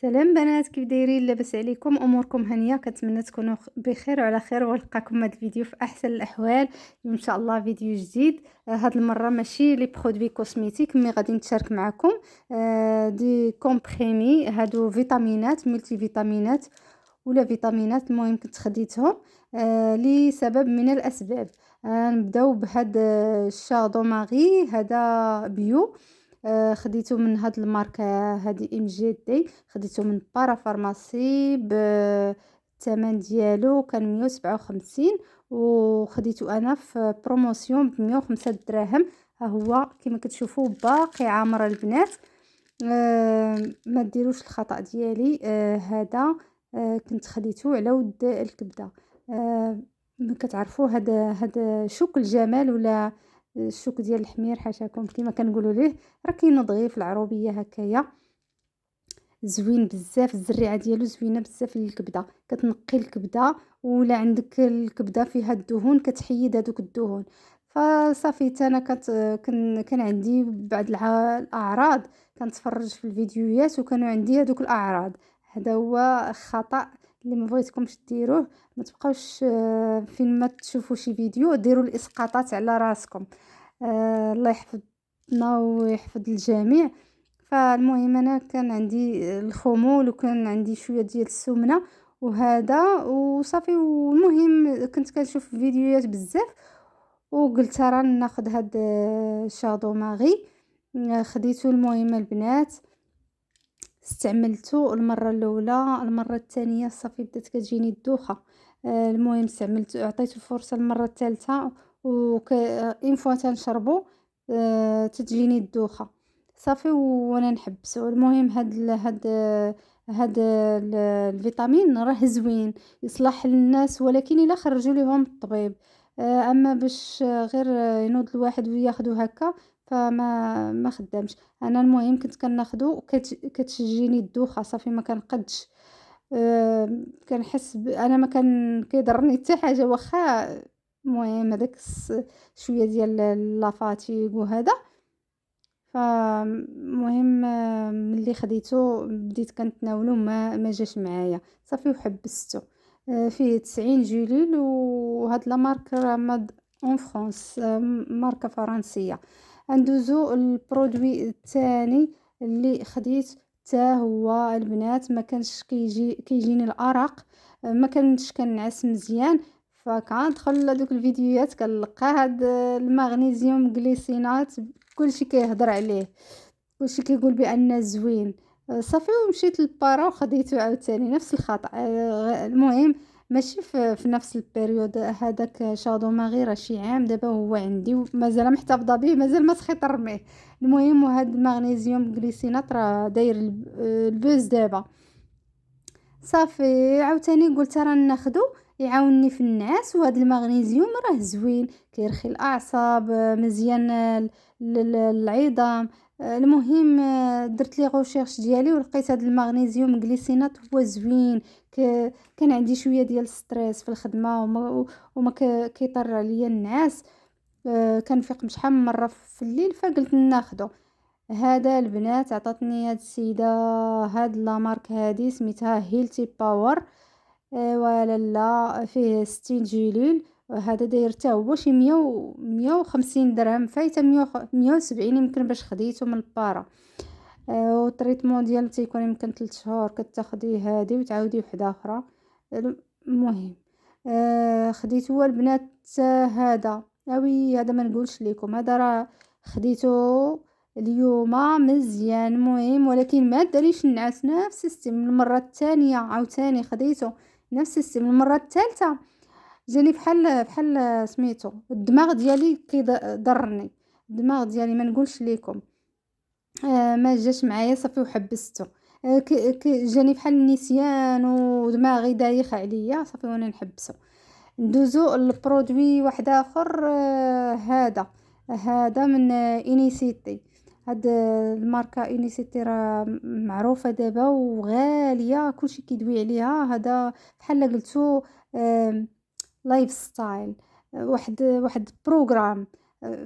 سلام بنات، كيف دايرين؟ لاباس عليكم؟ اموركم هانيه؟ كنتمنى تكونوا بخير وعلى خير، ونلقاكم هذا الفيديو في احسن الاحوال. اليوم ان شاء الله فيديو جديد. هاد المره ماشي لي برودوي كوسميتيك، مي غادي نتشارك معكم دي كومبريمي، هادو فيتامينات، ملتي فيتامينات ولا فيتامينات. المهم كنت خديتهم لسبب من الاسباب. نبداو بهاد الشادو ماري، هذا بيو. خديته من هاد الماركة، هادي ام جي دي. خديته من بارا فارماسي، الثمن ديالو كان 157، وخديته انا في بروموسيون ب 105 دراهم. ها هو كما كتشوفوا باقي عامر البنات. ما ديروش الخطأ ديالي. هذا كنت خديته على ود الكبده. آه كتعرفوا هذا شوك الجمال، ولا الشوك ديال الحمير، حاشاكم كما كنقولوا ليه. راه كاينو دغيا في العروبيه هكايا، زوين بزاف. الزريعه ديالو زوينه بزاف للكبده، كتنقي الكبده، ولا عندك الكبده فيها الدهون كتحيد هذوك الدهون. فصافي انا كان عندي بعض الاعراض. كنتفرج في الفيديوهات وكانوا عندي هذوك الاعراض. هذا هو خطأ اللي ما بغيتكمش ديروه. ما تبقاوش فين ما تشوفوا شي فيديو ديروا الاسقاطات على راسكم. الله يحفظنا ويحفظ الجميع. فالمهم انا كان عندي الخمول، وكان عندي شويه ديال السمنه وهذا وصافي. والمهم كنت كنشوف فيديوهات بزاف، وقلت راه ناخذ هاد شادو ماغي. خديته. المهم البنات استعملته المره الاولى، المره الثانيه صافي بدات كتجيني الدوخه. المهم عطيته فرصه المره الثالثه، اون فوا تنشربو تتجيني الدوخه. صافي وانا نحبسه. المهم الفيتامين راه زوين، يصلح للناس، ولكن الا خرجوا لهم الطبيب. اما باش غير ينوض الواحد وياخذو هكا فما خدامش. انا المهم كنت كناخدو كتجيني الدوخه، صافي ما كنقدش. كنحس انا ما كان كيضرني حتى حاجه، واخا المهم هذاك شويه ديال لافاتيغ وهذا. فمهم ملي خديته بديت كنتناولو، ما جاش معايا صافي وحبسته. فيه 90 جلول، وهاد لا مارك راه ماد اون فرانس، ماركه فرنسيه. ندوزو البرودوي الثاني اللي خديت، حتى هو البنات ما كانش كيجيني الارق. ما كنتش كنعس مزيان. فكندخل لهذوك الفيديوهات كنلقى هاد المغنيسيوم غليسينات، كلشي كيهضر عليه، كلشي كيقول بان زوين. صافي ومشيت للبارا وخديته عاوتاني نفس الخطأ. المهم ماشي في نفس البيريود. هذاك شادو ما غير شي عام دابا هو عندي ومازال محتفظه به، مازال ما سخيت نرميه. المهم وهذا المغنيسيوم غليسينات راه داير البوز دابا. صافي عاوتاني قلت راه ناخدو يعاونني في النعاس. وهذا المغنيسيوم راه زوين، كيرخي الاعصاب، مزيان للعظام. المهم درت لي غوشيرش ديالي ولقيت هذا المغنيسيوم غليسينات هو زوين. كان عندي شويه ديال ستريس في الخدمه، وما كيطر عليا النعاس. كنفيق شحال من مره في الليل، فقلت ناخدو. هذا البنات عطاتني هاد السيده هاد لا مارك هادي سميتها هيلتي باور. ولا لا، فيه 60 جلول. هذا داير حتى هو شي 150 درهم، فايته 170 يمكن باش خديته من البارا. والتريتمون ديالو تيكون يمكن 3 شهور، كتاخدي هادي وتعاودي وحده اخرى. المهم خديت هو البنات. هذا اوي، هذا ما نقولش لكم، هذا راه خديته اليوم مزيان. مهم ولكن ما داريش النعاس. نفس السيستم المره الثانيه عاوتاني خديته، نفس السيستم المره الثالثه جاني بحال سميتو الدماغ ديالي كيضرني. الدماغ ديالي ما نقولش لكم. ما جاش معايا صافي وحبسته. جاني بحال النسيان ودماغي دايخ عليا، صافي وانا نحبسه. ندوزو البرودوي واحد اخر. هذا من انيسيتي. هاد الماركه انيسيتي راه معروفه دابا وغاليه، كلشي كيدوي عليها. هذا بحال قلتو لايف ستايل، واحد بروغرام.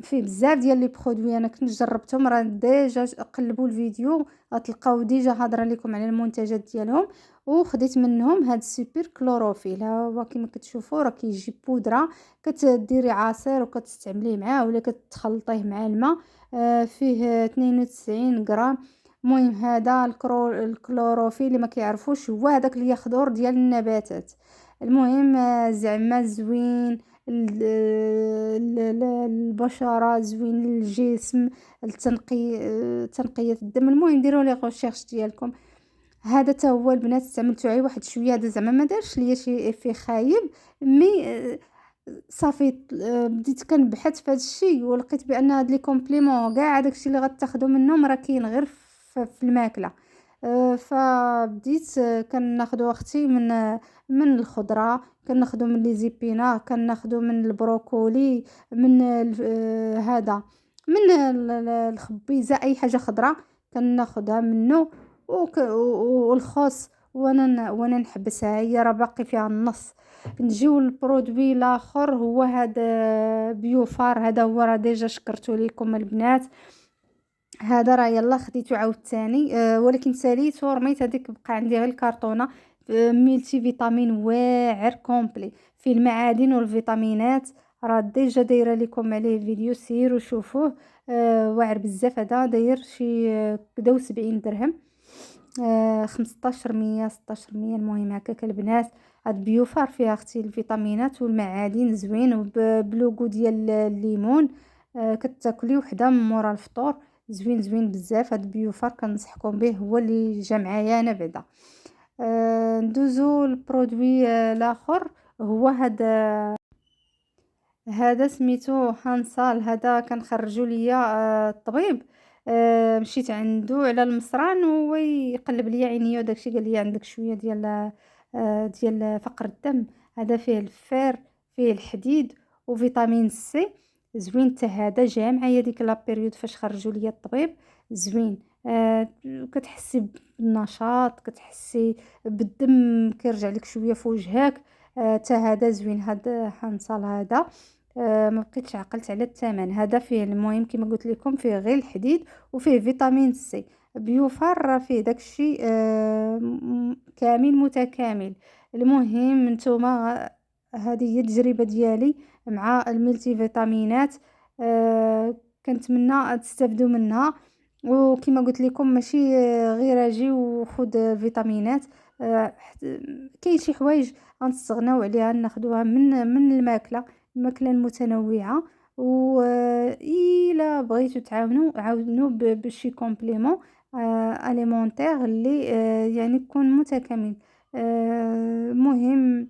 فيه بزاف ديال لي برودوي انا كنت جربتهم، راه ديجا قلبوا الفيديو غتلقاو ديجا هضره لكم على المنتجات ديالهم. وخديت منهم هاد السوبر كلوروفيل، ها هو كما كتشوفوا راه كيجي بودره، كتديري عصير وكتستعمليه معاه ولا كتخلطيه مع الماء. فيه 92 غرام. المهم هذا الكلوروفيل اللي ما كيعرفوش هو هذاك اللي يخضر ديال النباتات. المهم زعما زوين البشرة، زوين الجسم، تنقية الدم. المهم ديروا لي غوشيرش ديالكم. هذا تا هو البنات استعملته عي واحد شويه، هذا زعما ما دارش ليا شي افي خايب. مي صافي بديت كنبحث في هذا الشيء ولقيت بان هاد لي كومبليمون كاع داكشي اللي غتاخدو منهم راه كاين غير في الماكله. فبديت كناخدو اختي من الخضره، كناخدو من لي زيبينا، كناخدو من البروكولي، من هذا من الخبيزه، اي حاجه خضراء كناخدها منه. والخوص وانا نحبسها، هي راه باقي فيها النص. نجيو للبرودوي الاخر هو هذا بيوفار، هذا هو راه ديجا شكرتو ليكم البنات. هذا راه يلا خديته عاوتاني ولكن ساليته ورميت هذيك، بقى عندي غير الكرتونه. ميلتي فيتامين واعر كومبلي فيه المعادن والفيتامينات. راه ديجا دايره لكم عليه فيديو، سيروا شوفوه. واعر بزاف، هذا داير شي كدا و70 درهم. 15 100 16 100 المهم هكاك البنات. هاد بيوفر فيها اختي الفيتامينات والمعادن زوين وبلوغو ديال الليمون. كتاكلي وحده من مورا الفطور، زوين زوين بزاف. هاد بيوفر كنصحكم به، هو اللي جا معايا انا بعدا. ندوزو البرودوي الاخر هو هذا سميتو هانسال. هذا كنخرجوا ليا الطبيب. مشيت عنده على المصران وهو يقلب ليا عينيا وداكشي، قال لي عندك شويه ديال فقر الدم. هذا فيه الفير، فيه الحديد وفيتامين سي. زوين حتى هذا جا معايا ديك لا بيريود فاش خرجوا ليا الطبيب. زوين. كتحسي بالنشاط، كتحسي بالدم كيرجع لك شويه في وجهك. حتى هذا زوين هذا هانسال هذا. ما بقيتش عقلت على الثمن. هذا فيه المهم كما قلت لكم فيه غير الحديد وفيه فيتامين سي. بيوفر فيه داكشي كامل متكامل. المهم نتوما هذه هي التجربه ديالي مع الملتي فيتامينات. كنتمنى تستافدوا منها. وكما قلت لكم ماشي غير اجي وخذ الفيتامينات. كاين شي حوايج غنستغناو عليها ناخدوها من الماكله المتنوعه. الا بغيتو تعاونوا عاونوا بشي كومبليمون اليمونتير اللي يعني يكون متكامل. مهم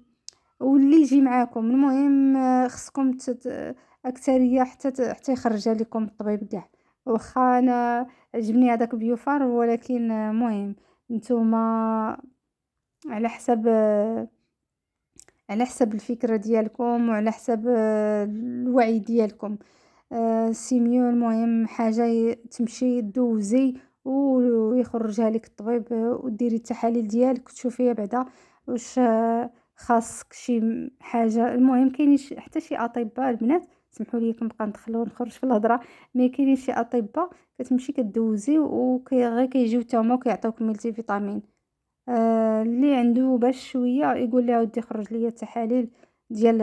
واللي يجي معاكم. المهم خصكم اكثريه حتى يخرجها لكم الطبيب كاع. واخا انا عجبني هذاك بيوفر، ولكن مهم نتوما على حسب الفكرة ديالكم وعلى حسب الوعي ديالكم. سيميو المهم حاجة تمشي دوزي ويخرجها لك الطبيب. وديري التحاليل ديالك وتشوفيها بعدا واش خاصك شي حاجة. المهم كاين حتى شي اطباء البنات، سمحوا لي كنبقى نخرج في الهضره، مي كاينين شي اطباء كتمشي كدوزي غير كيجيو حتى هما وكيعطيوك ملتي فيتامين. اللي عنده باش شويه يقول لي اودي خرج ليا التحاليل ديال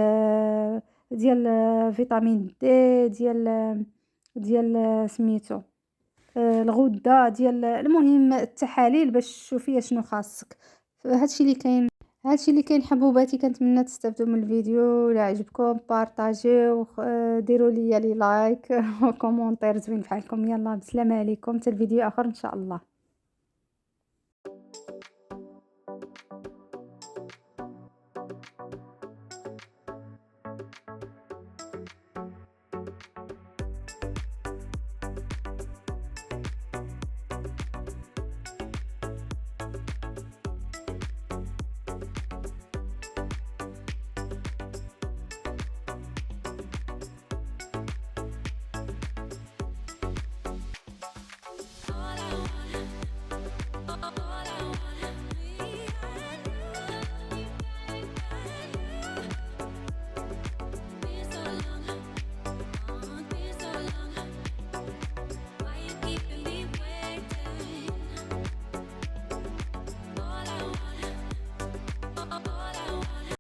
فيتامين دي، ديال سميتو الغده ديال. المهم التحاليل باش تشوفي شنو خاصك. هادشي اللي كاين حبوباتي. كنتمنى تستافدوا من الفيديو. الا عجبكم بارطاجيو، ديروا لي لايك وكومونتير زوين بحالكم. يلا بسلامه عليكم، حتى الفيديو اخر ان شاء الله.